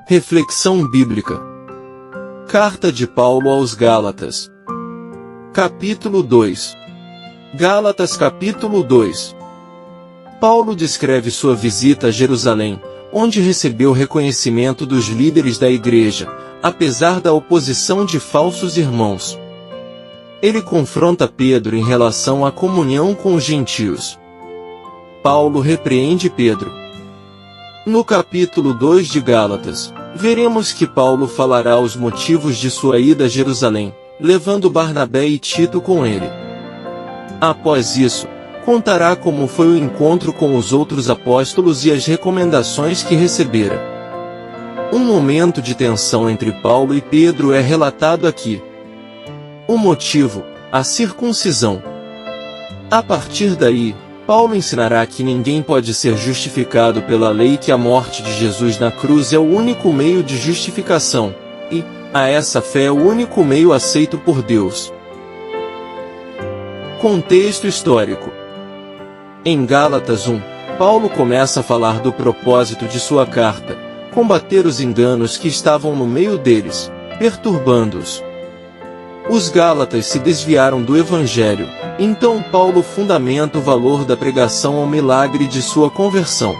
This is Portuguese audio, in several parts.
Reflexão bíblica. Carta de Paulo aos Gálatas. Capítulo 2. Gálatas capítulo 2. Paulo descreve sua visita a Jerusalém, onde recebeu reconhecimento dos líderes da igreja, apesar da oposição de falsos irmãos. Ele confronta Pedro em relação à comunhão com os gentios. Paulo repreende Pedro. No capítulo 2 de Gálatas, veremos que Paulo falará os motivos de sua ida a Jerusalém, levando Barnabé e Tito com ele. Após isso, contará como foi o encontro com os outros apóstolos e as recomendações que recebera. Um momento de tensão entre Paulo e Pedro é relatado aqui. O motivo, a circuncisão. A partir daí, Paulo ensinará que ninguém pode ser justificado pela lei e que a morte de Jesus na cruz é o único meio de justificação, e, a essa fé é o único meio aceito por Deus. Contexto histórico. Em Gálatas 1, Paulo começa a falar do propósito de sua carta, combater os enganos que estavam no meio deles, perturbando-os. Os Gálatas se desviaram do Evangelho, então Paulo fundamenta o valor da pregação ao milagre de sua conversão.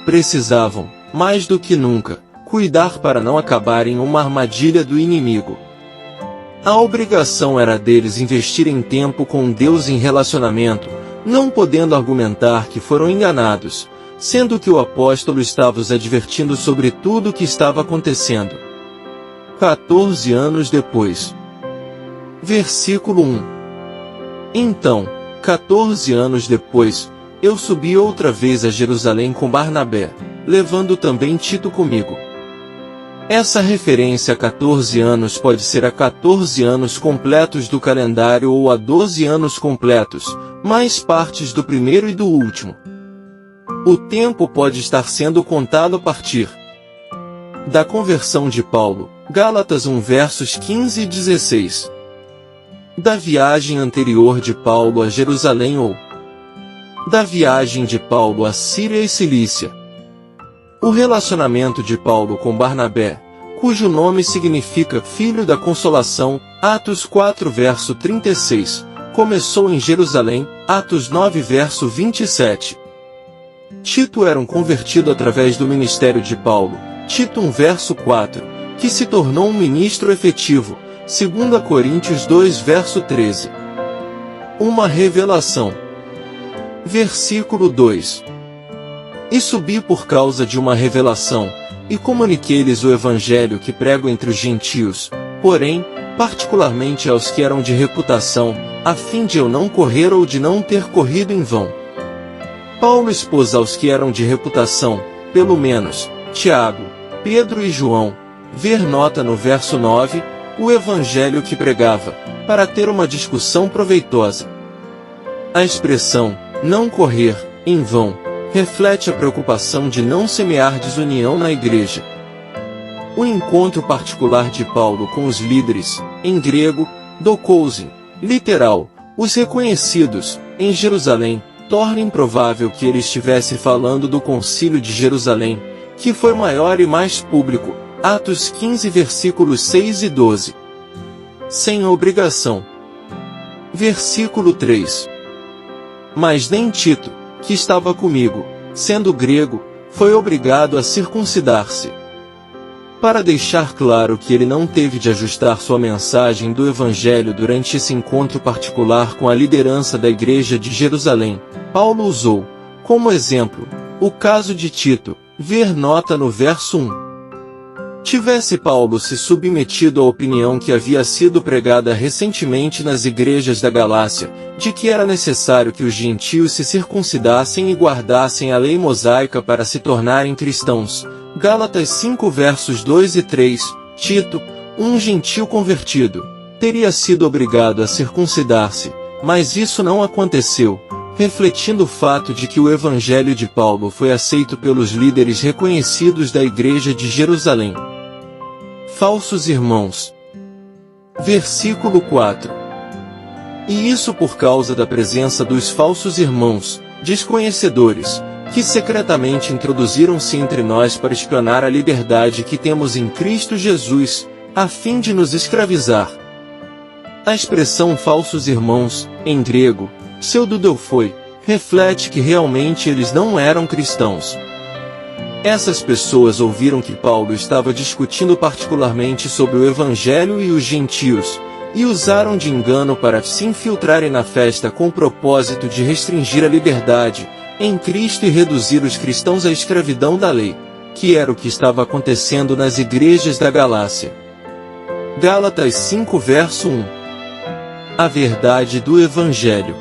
Precisavam, mais do que nunca, cuidar para não acabarem em uma armadilha do inimigo. A obrigação era deles investirem tempo com Deus em relacionamento, não podendo argumentar que foram enganados, sendo que o apóstolo estava os advertindo sobre tudo o que estava acontecendo. 14 anos depois. Versículo 1. Então, 14 anos depois, eu subi outra vez a Jerusalém com Barnabé, levando também Tito comigo. Essa referência a 14 anos pode ser a 14 anos completos do calendário ou a 12 anos completos, mais partes do primeiro e do último. O tempo pode estar sendo contado a partir da conversão de Paulo, Gálatas 1 versos 15 e 16. Da viagem anterior de Paulo a Jerusalém ou da viagem de Paulo a Síria e Cilícia. O relacionamento de Paulo com Barnabé, cujo nome significa Filho da Consolação, Atos 4 verso 36, começou em Jerusalém, Atos 9 verso 27. Tito era um convertido através do ministério de Paulo, Tito 1 verso 4, que se tornou um ministro efetivo, 2 Coríntios 2 verso 13. Uma revelação. Versículo 2. E subi por causa de uma revelação, e comuniquei-lhes o evangelho que prego entre os gentios, porém, particularmente aos que eram de reputação, a fim de eu não correr ou de não ter corrido em vão. Paulo expôs aos que eram de reputação, pelo menos, Tiago, Pedro e João, ver nota no verso 9, o evangelho que pregava, para ter uma discussão proveitosa. A expressão, não correr, em vão, reflete a preocupação de não semear desunião na igreja. O encontro particular de Paulo com os líderes, em grego, dokousin, literal, os reconhecidos, em Jerusalém, torna improvável que ele estivesse falando do concílio de Jerusalém, que foi maior e mais público, Atos 15 versículos 6 e 12. Sem obrigação. Versículo 3. Mas nem Tito, que estava comigo, sendo grego, foi obrigado a circuncidar-se. Para deixar claro que ele não teve de ajustar sua mensagem do Evangelho durante esse encontro particular com a liderança da igreja de Jerusalém, Paulo usou, como exemplo, o caso de Tito, ver nota no verso 1. Tivesse Paulo se submetido à opinião que havia sido pregada recentemente nas igrejas da Galácia, de que era necessário que os gentios se circuncidassem e guardassem a lei mosaica para se tornarem cristãos, Gálatas 5 versos 2 e 3, Tito, um gentio convertido, teria sido obrigado a circuncidar-se, mas isso não aconteceu, refletindo o fato de que o evangelho de Paulo foi aceito pelos líderes reconhecidos da igreja de Jerusalém. Falsos irmãos. Versículo 4. E isso por causa da presença dos falsos irmãos, desconhecedores, que secretamente introduziram-se entre nós para espionar a liberdade que temos em Cristo Jesus, a fim de nos escravizar. A expressão falsos irmãos, em grego, pseudodelphoi, reflete que realmente eles não eram cristãos. Essas pessoas ouviram que Paulo estava discutindo particularmente sobre o Evangelho e os gentios, e usaram de engano para se infiltrarem na festa com o propósito de restringir a liberdade em Cristo e reduzir os cristãos à escravidão da lei, que era o que estava acontecendo nas igrejas da Galácia. Gálatas 5 verso 1. A verdade do Evangelho.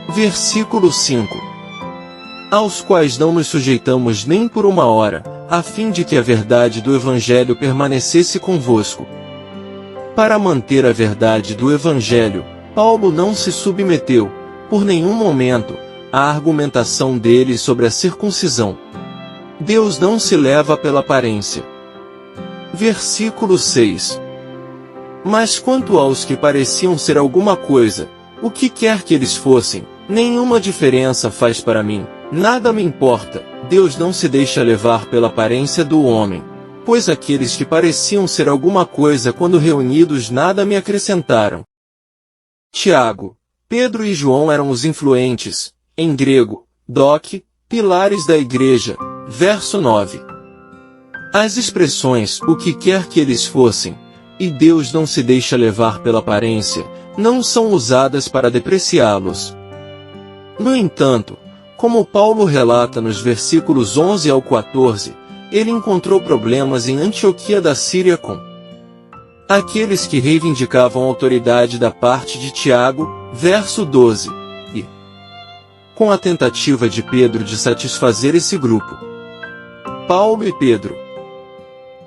Versículo 5. Aos quais não nos sujeitamos nem por uma hora, a fim de que a verdade do Evangelho permanecesse convosco. Para manter a verdade do Evangelho, Paulo não se submeteu, por nenhum momento, à argumentação dele sobre a circuncisão. Deus não se leva pela aparência. Versículo 6. Mas quanto aos que pareciam ser alguma coisa, o que quer que eles fossem, nenhuma diferença faz para mim, nada me importa, Deus não se deixa levar pela aparência do homem. Pois aqueles que pareciam ser alguma coisa quando reunidos nada me acrescentaram. Tiago, Pedro e João eram os influentes, em grego, doc, pilares da igreja, verso 9. As expressões, o que quer que eles fossem, e Deus não se deixa levar pela aparência, não são usadas para depreciá-los. No entanto, como Paulo relata nos versículos 11 ao 14, ele encontrou problemas em Antioquia da Síria com aqueles que reivindicavam autoridade da parte de Tiago, verso 12, e com a tentativa de Pedro de satisfazer esse grupo. Paulo e Pedro.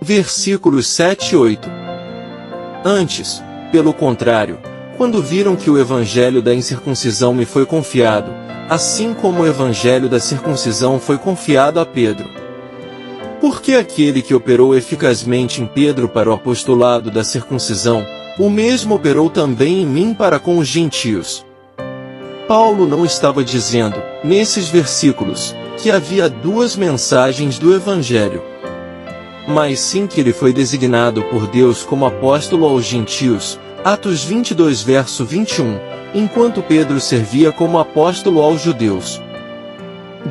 Versículos 7 e 8. Antes, pelo contrário, quando viram que o evangelho da incircuncisão me foi confiado, assim como o evangelho da circuncisão foi confiado a Pedro. Porque aquele que operou eficazmente em Pedro para o apostolado da circuncisão, o mesmo operou também em mim para com os gentios. Paulo não estava dizendo, nesses versículos, que havia duas mensagens do Evangelho. Mas sim que ele foi designado por Deus como apóstolo aos gentios, Atos 22 verso 21, enquanto Pedro servia como apóstolo aos judeus.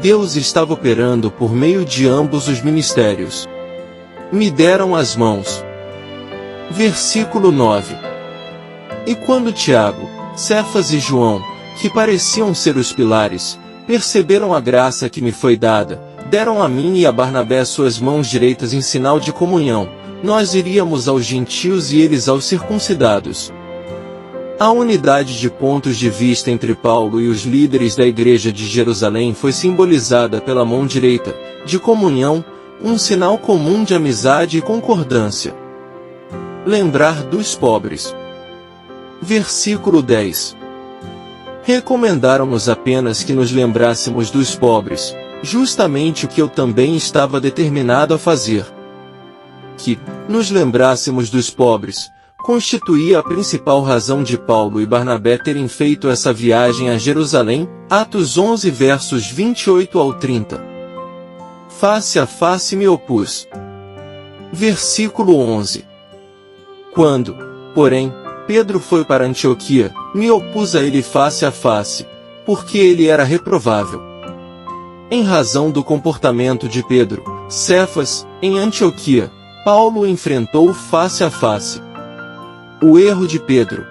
Deus estava operando por meio de ambos os ministérios. Me deram as mãos. Versículo 9. E quando Tiago, Cefas e João, que pareciam ser os pilares, perceberam a graça que me foi dada, deram a mim e a Barnabé suas mãos direitas em sinal de comunhão, nós iríamos aos gentios e eles aos circuncidados. A unidade de pontos de vista entre Paulo e os líderes da igreja de Jerusalém foi simbolizada pela mão direita, de comunhão, um sinal comum de amizade e concordância. Lembrar dos pobres. Versículo 10. Recomendaram-nos apenas que nos lembrássemos dos pobres, justamente o que eu também estava determinado a fazer. Que nos lembrássemos dos pobres constituía a principal razão de Paulo e Barnabé terem feito essa viagem a Jerusalém, Atos 11 versos 28 ao 30. Face a face me opus. Versículo 11. Quando, porém, Pedro foi para Antioquia, me opus a ele face a face, porque ele era reprovável. Em razão do comportamento de Pedro, Cefas, em Antioquia, Paulo o enfrentou face a face. O erro de Pedro.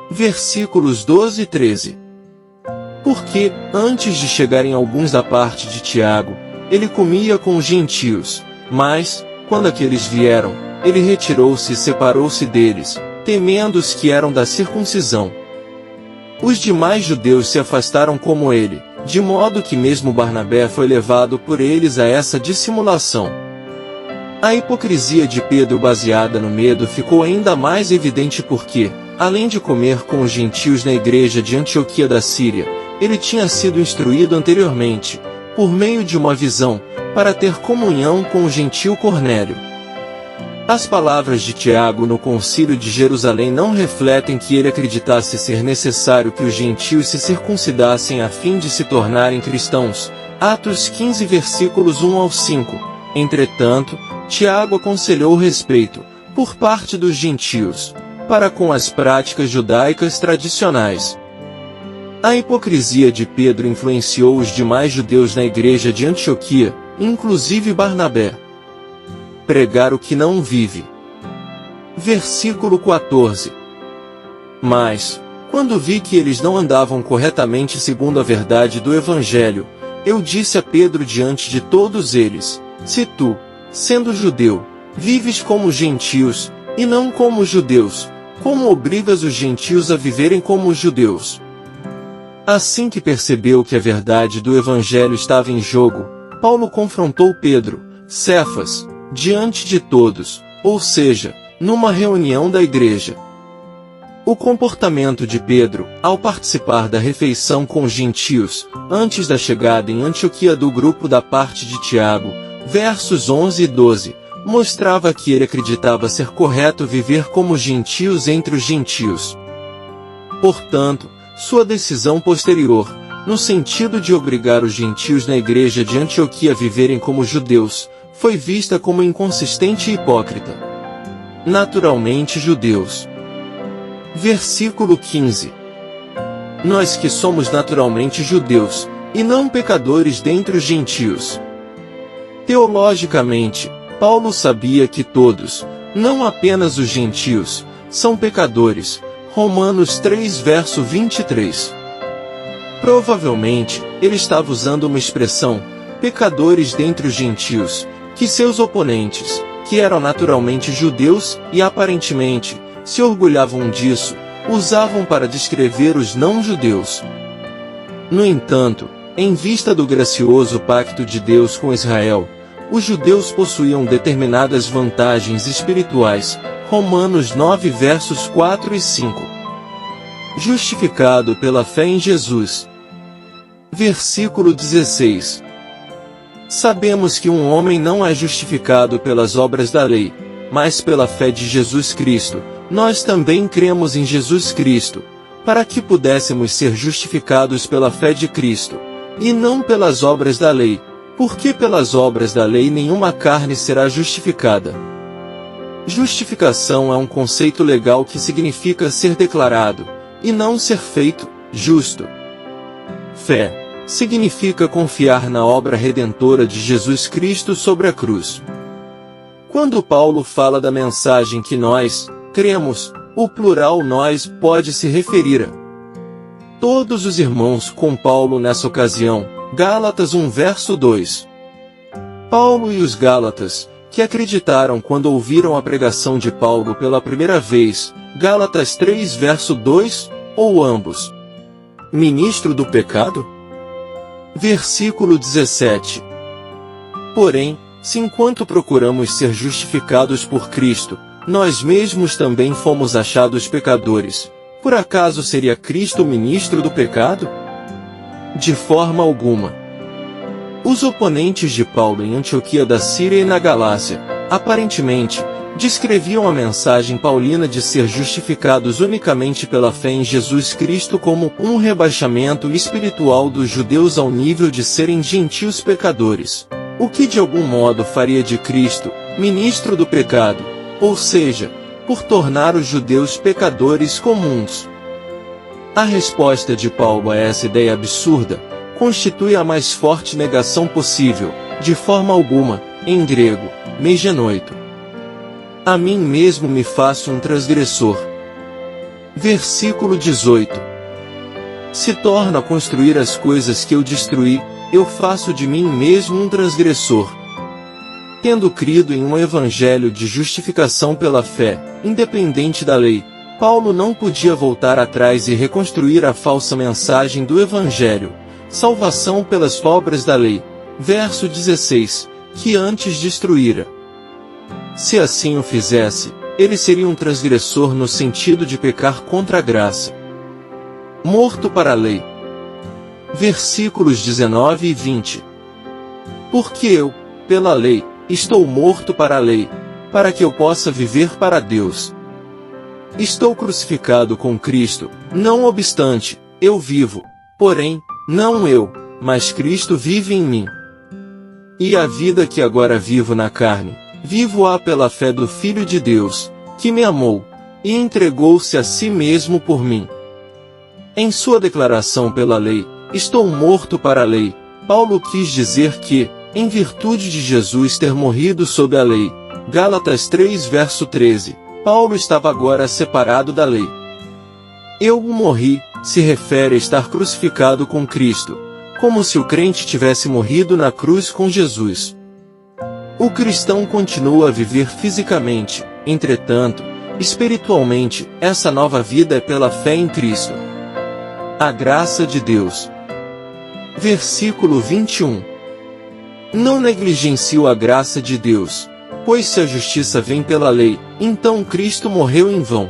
Versículos 12 e 13. Porque, antes de chegarem alguns da parte de Tiago, ele comia com os gentios, mas, quando aqueles vieram, ele retirou-se e separou-se deles, temendo os que eram da circuncisão. Os demais judeus se afastaram como ele, de modo que mesmo Barnabé foi levado por eles a essa dissimulação. A hipocrisia de Pedro baseada no medo ficou ainda mais evidente porque, além de comer com os gentios na igreja de Antioquia da Síria, ele tinha sido instruído anteriormente, por meio de uma visão, para ter comunhão com o gentio Cornélio. As palavras de Tiago no Concílio de Jerusalém não refletem que ele acreditasse ser necessário que os gentios se circuncidassem a fim de se tornarem cristãos, Atos 15 versículos 1 ao 5. Entretanto, Tiago aconselhou respeito, por parte dos gentios, para com as práticas judaicas tradicionais. A hipocrisia de Pedro influenciou os demais judeus na igreja de Antioquia, inclusive Barnabé. Pregar o que não vive. Versículo 14. Mas, quando vi que eles não andavam corretamente segundo a verdade do Evangelho, eu disse a Pedro diante de todos eles: se tu, sendo judeu, vives como gentios, e não como judeus, como obrigas os gentios a viverem como os judeus? Assim que percebeu que a verdade do Evangelho estava em jogo, Paulo confrontou Pedro, Cefas, diante de todos, ou seja, numa reunião da igreja. O comportamento de Pedro, ao participar da refeição com os gentios, antes da chegada em Antioquia do grupo da parte de Tiago, versos 11 e 12, mostrava que ele acreditava ser correto viver como gentios entre os gentios. Portanto, sua decisão posterior, no sentido de obrigar os gentios na igreja de Antioquia a viverem como judeus, foi vista como inconsistente e hipócrita. Naturalmente judeus. Versículo 15. Nós que somos naturalmente judeus, e não pecadores dentre os gentios. Teologicamente, Paulo sabia que todos, não apenas os gentios, são pecadores. Romanos 3 verso 23. Provavelmente, ele estava usando uma expressão, pecadores dentre os gentios, que seus oponentes, que eram naturalmente judeus, e aparentemente, se orgulhavam disso, usavam para descrever os não-judeus. No entanto, em vista do gracioso pacto de Deus com Israel, os judeus possuíam determinadas vantagens espirituais. Romanos 9 versos 4 e 5. Justificado pela fé em Jesus. Versículo 16. Sabemos que um homem não é justificado pelas obras da lei, mas pela fé de Jesus Cristo. Nós também cremos em Jesus Cristo, para que pudéssemos ser justificados pela fé de Cristo, e não pelas obras da lei, porque pelas obras da lei nenhuma carne será justificada. Justificação é um conceito legal que significa ser declarado, e não ser feito, justo. Fé significa confiar na obra redentora de Jesus Cristo sobre a cruz. Quando Paulo fala da mensagem que nós cremos, o plural nós pode se referir a todos os irmãos com Paulo nessa ocasião. Gálatas 1 verso 2. Paulo e os Gálatas, que acreditaram quando ouviram a pregação de Paulo pela primeira vez, Gálatas 3 verso 2, ou ambos. Ministro do pecado? Versículo 17. Porém, se enquanto procuramos ser justificados por Cristo, nós mesmos também fomos achados pecadores, por acaso seria Cristo ministro do pecado? De forma alguma. Os oponentes de Paulo em Antioquia da Síria e na Galácia, aparentemente, descreviam a mensagem paulina de ser justificados unicamente pela fé em Jesus Cristo como um rebaixamento espiritual dos judeus ao nível de serem gentios pecadores, o que de algum modo faria de Cristo ministro do pecado, ou seja, por tornar os judeus pecadores comuns. A resposta de Paulo a essa ideia absurda constitui a mais forte negação possível, de forma alguma, em grego, megenoito. A mim mesmo me faço um transgressor. Versículo 18. Se torno a construir as coisas que eu destruí, eu faço de mim mesmo um transgressor. Tendo crido em um evangelho de justificação pela fé, independente da lei, Paulo não podia voltar atrás e reconstruir a falsa mensagem do evangelho, salvação pelas obras da lei, verso 16, que antes destruíra. Se assim o fizesse, ele seria um transgressor no sentido de pecar contra a graça. Morto para a lei. Versículos 19 e 20. Porque eu, pela lei, estou morto para a lei, para que eu possa viver para Deus. Estou crucificado com Cristo, não obstante, eu vivo, porém, não eu, mas Cristo vive em mim. E a vida que agora vivo na carne, vivo-a pela fé do Filho de Deus, que me amou, e entregou-se a si mesmo por mim. Em sua declaração pela lei, estou morto para a lei, Paulo quis dizer que, em virtude de Jesus ter morrido sob a lei, Gálatas 3 verso 13, Paulo estava agora separado da lei. Eu morri, se refere a estar crucificado com Cristo, como se o crente tivesse morrido na cruz com Jesus. O cristão continua a viver fisicamente, entretanto, espiritualmente, essa nova vida é pela fé em Cristo. A graça de Deus. Versículo 21. Não negligencio a graça de Deus, pois se a justiça vem pela lei, então Cristo morreu em vão.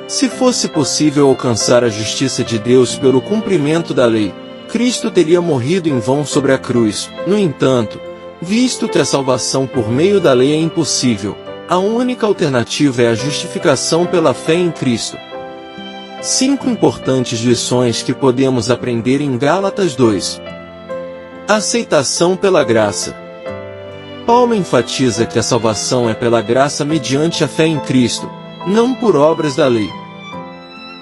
Se fosse possível alcançar a justiça de Deus pelo cumprimento da lei, Cristo teria morrido em vão sobre a cruz. No entanto, visto que a salvação por meio da lei é impossível, a única alternativa é a justificação pela fé em Cristo. 5 importantes lições que podemos aprender em Gálatas 2. Aceitação pela graça. Paulo enfatiza que a salvação é pela graça mediante a fé em Cristo, não por obras da lei.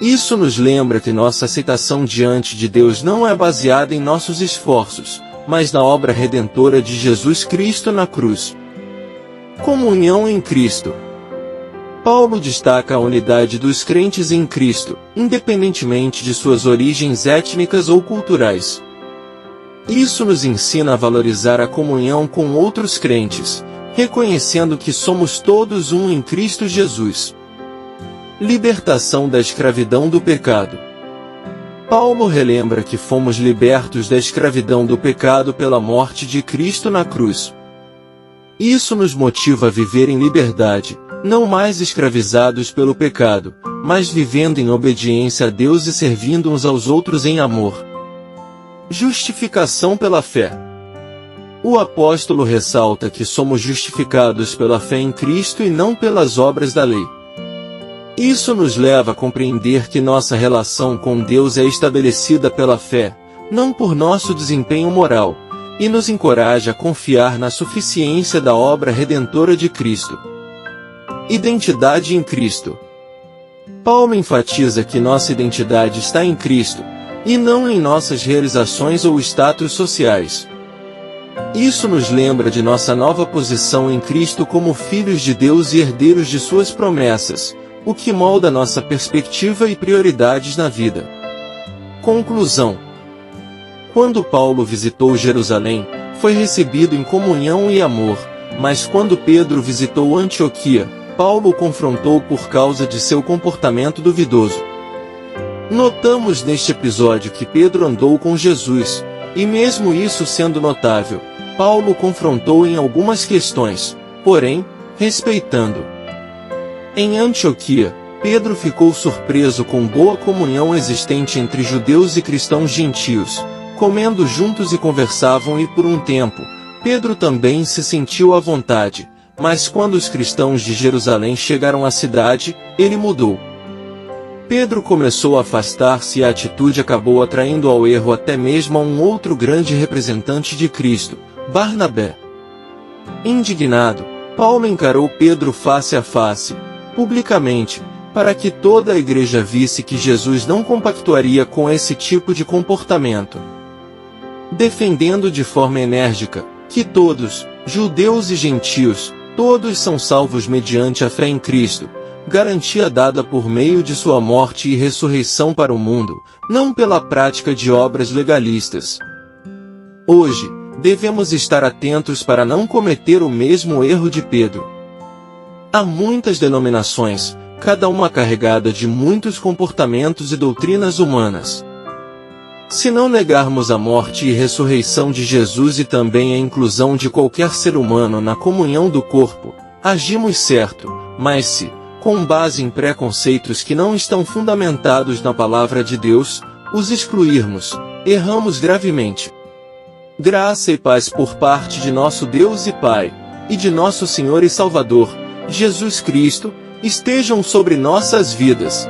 Isso nos lembra que nossa aceitação diante de Deus não é baseada em nossos esforços, mas na obra redentora de Jesus Cristo na cruz. Comunhão em Cristo. Paulo destaca a unidade dos crentes em Cristo, independentemente de suas origens étnicas ou culturais. Isso nos ensina a valorizar a comunhão com outros crentes, reconhecendo que somos todos um em Cristo Jesus. Libertação da escravidão do pecado. Paulo relembra que fomos libertos da escravidão do pecado pela morte de Cristo na cruz. Isso nos motiva a viver em liberdade, não mais escravizados pelo pecado, mas vivendo em obediência a Deus e servindo uns aos outros em amor. Justificação pela fé. O apóstolo ressalta que somos justificados pela fé em Cristo e não pelas obras da lei. Isso nos leva a compreender que nossa relação com Deus é estabelecida pela fé, não por nosso desempenho moral, e nos encoraja a confiar na suficiência da obra redentora de Cristo. Identidade em Cristo. Paulo enfatiza que nossa identidade está em Cristo, e não em nossas realizações ou status sociais. Isso nos lembra de nossa nova posição em Cristo como filhos de Deus e herdeiros de suas promessas, o que molda nossa perspectiva e prioridades na vida. Conclusão. Quando Paulo visitou Jerusalém, foi recebido em comunhão e amor, mas quando Pedro visitou Antioquia, Paulo o confrontou por causa de seu comportamento duvidoso. Notamos neste episódio que Pedro andou com Jesus, e mesmo isso sendo notável, Paulo o confrontou em algumas questões, porém, respeitando. Em Antioquia, Pedro ficou surpreso com boa comunhão existente entre judeus e cristãos gentios, comendo juntos e conversavam e por um tempo, Pedro também se sentiu à vontade, mas quando os cristãos de Jerusalém chegaram à cidade, ele mudou. Pedro começou a afastar-se e a atitude acabou atraindo ao erro até mesmo a um outro grande representante de Cristo, Barnabé. Indignado, Paulo encarou Pedro face a face, publicamente, para que toda a igreja visse que Jesus não compactuaria com esse tipo de comportamento. Defendendo de forma enérgica que todos, judeus e gentios, todos são salvos mediante a fé em Cristo, garantia dada por meio de sua morte e ressurreição para o mundo, não pela prática de obras legalistas. Hoje, devemos estar atentos para não cometer o mesmo erro de Pedro. Há muitas denominações, cada uma carregada de muitos comportamentos e doutrinas humanas. Se não negarmos a morte e ressurreição de Jesus e também a inclusão de qualquer ser humano na comunhão do corpo, agimos certo, mas se, com base em preconceitos que não estão fundamentados na palavra de Deus, os excluirmos, erramos gravemente. Graça e paz por parte de nosso Deus e Pai, e de nosso Senhor e Salvador, Jesus Cristo, estejam sobre nossas vidas.